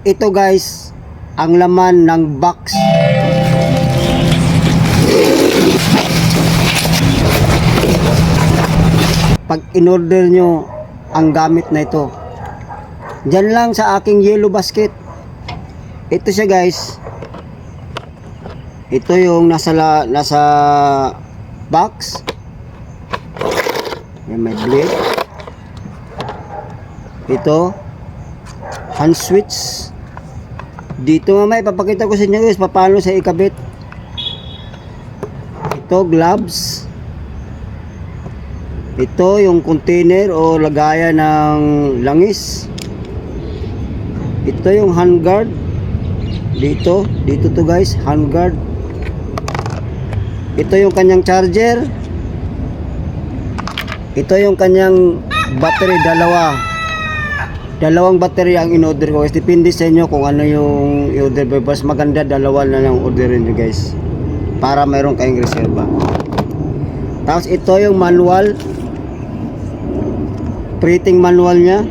Ito guys, ang laman ng box. Pag in-order nyo ang gamit na ito, dyan lang sa aking yellow basket. Ito siya guys. Ito yung nasa box. Yan, may blade. Ito hand switch. Dito mamaya ipapakita ko sa inyo guys paano sa ikabit. Ito gloves. Ito yung container o lagayan ng langis. Ito yung handguard. Dito to guys, handguard. Ito yung kanyang charger. Ito yung kanyang battery, dalawang battery ang in-order ko guys. Depende sa inyo kung ano yung i-order. Mas maganda dalawa na lang orderin nyo guys, para mayroon kayong reserva. Tapos ito yung manual, operating manual nya.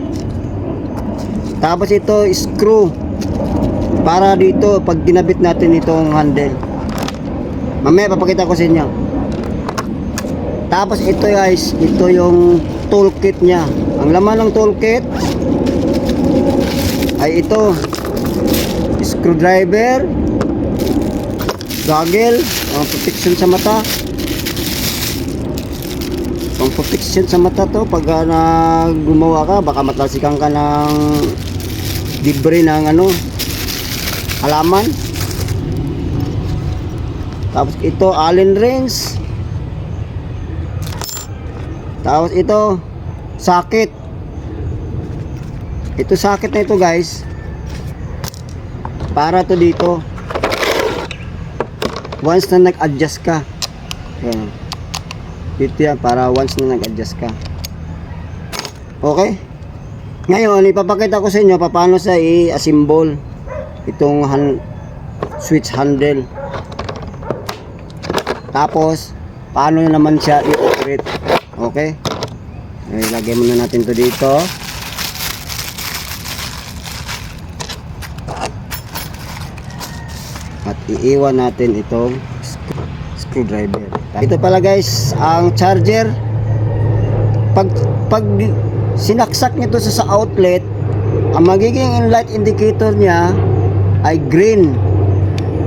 Tapos ito screw para dito pag ginabit natin itong handle. Mamaya papakita ko sa inyo. Tapos ito guys, ito yung toolkit nya. Ang laman ng toolkit ay ito: screwdriver, goggle, protection sa mata. Pang protection sa mata to pag gumawa ka, baka matalsikan ka ng debris ng halaman. Tapos ito allen wrench. Tapos ito socket. Ito socket na ito guys, para to dito once na nag-adjust ka. Ayan. Dito yan, para once na nag-adjust ka. Okay, ngayon ipapakita ko sa inyo paano sa i-assemble itong switch handle. Tapos paano naman siya i-operate. Okay, ilagay muna natin to dito. At iiwan natin itong screwdriver. Ito pala guys ang charger. Pag sinaksak nito sa outlet, ang magiging light indicator niya ay green.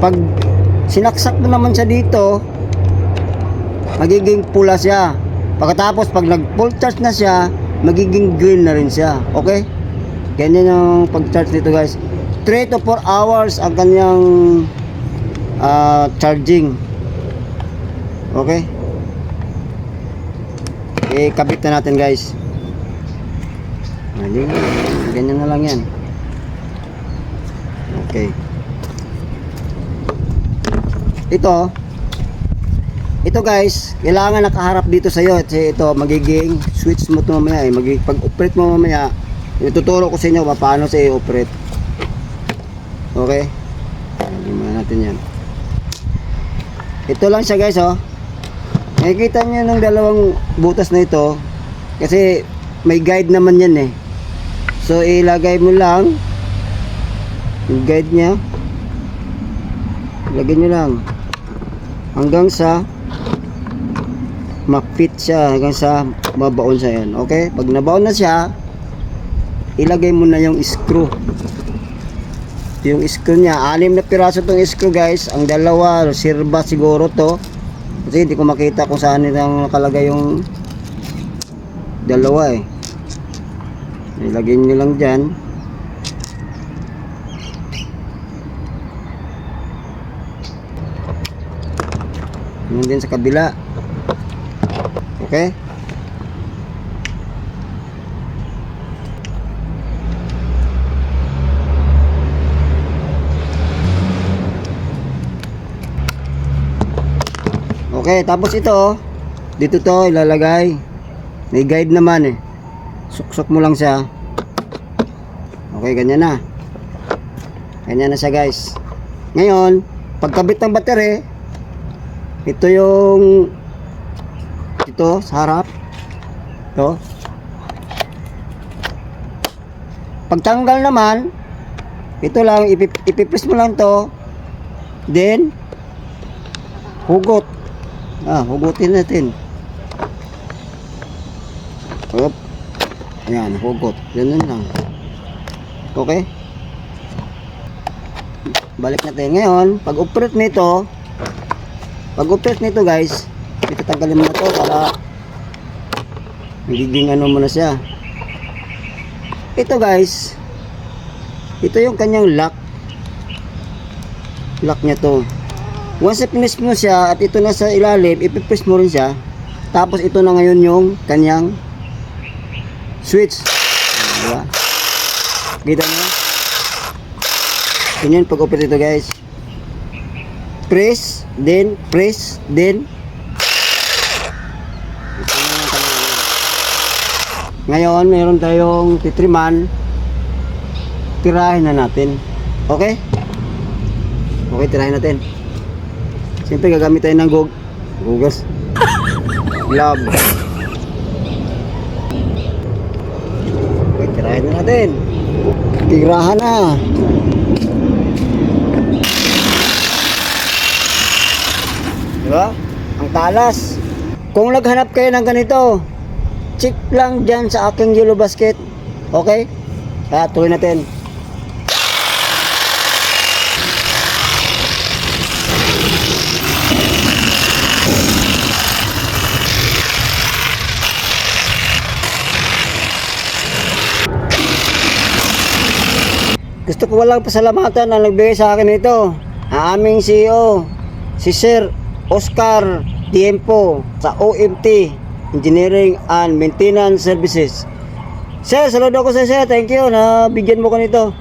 Pag sinaksak mo naman siya dito, magiging pula siya. Pagkatapos pag nag full charge na siya, magiging green na rin siya. Okay, ganyan yung pag charge nito guys. 3 to 4 hours ang kanyang charging. Okay, kabit na natin guys. Ganyan na lang yan. Okay, ito guys, kailangan nakaharap dito sa iyo. Kasi ito magiging switch mo to mamaya pag operate mo mamaya, ituturo ko sa inyo paano sa i-operate. Okay, gawin natin yan. Ito lang siya guys, oh. Nakikita nyo ng dalawang butas na ito, kasi may guide naman yan eh. So ilagay mo lang yung guide nya, ilagay nyo lang hanggang sa ma-fit siya, hanggang sa mabaon siya yan. Okay, pag nabaon na siya, ilagay mo na yung screw. Yung screw nya, 6 na piraso tong screw guys. Ang dalawa sirba siguro to, kasi hindi ko makita kung saan nilang nakalagay yung dalawa eh. Ilagay nyo lang dyan. Yun din sa kabila. Okay, okay, tapos ito dito to ilalagay. May guide naman eh. Suksok mo lang siya. Okay, ganyan na. Ganyan na siya guys. Ngayon, pagkabit ng battery, ito yung ito sa harap. Ito. Pagtanggal naman, Ito lang, ipipress mo lang to. Then, hugot. Hugutin natin. Up. Ayan, hugot. Ganun lang. Okay? Balik natin. Ngayon, pag-operate nito guys, itatanggalin mo na to para magiging ano mo na siya. Ito guys, ito yung kanyang lock niya to. Once i-press mo siya at ito na sa ilalim, ipipress mo rin siya. Tapos ito na ngayon yung kanyang switch. Diba? Kita nyo? Ganyan pag-operate ito guys. Press, then press, then ito na yung kanyang. Ngayon, meron tayong titriman. Tirahin na natin. Okay? Okay, tirahin natin. Siyempre, gagamit tayo ng gugas. Glove. Okay, tirahin na natin. Tirahan na. Diba? Ang talas. Kung naghanap kayo ng ganito, check lang dyan sa aking yellow basket. Okay? Kaya tuloy natin. Gusto ko walang pasalamatan na nagbigay sa akin ito. Ang aming CEO, si Sir Oscar Tiempo sa OMT, Engineering and Maintenance Services. Sir, saludo ko sa sir. Thank you na bigyan mo ko nito.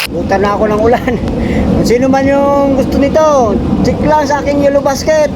Buta na ako ng ulan. Kung sino man yung gusto nito, check lang sa aking yellow basket.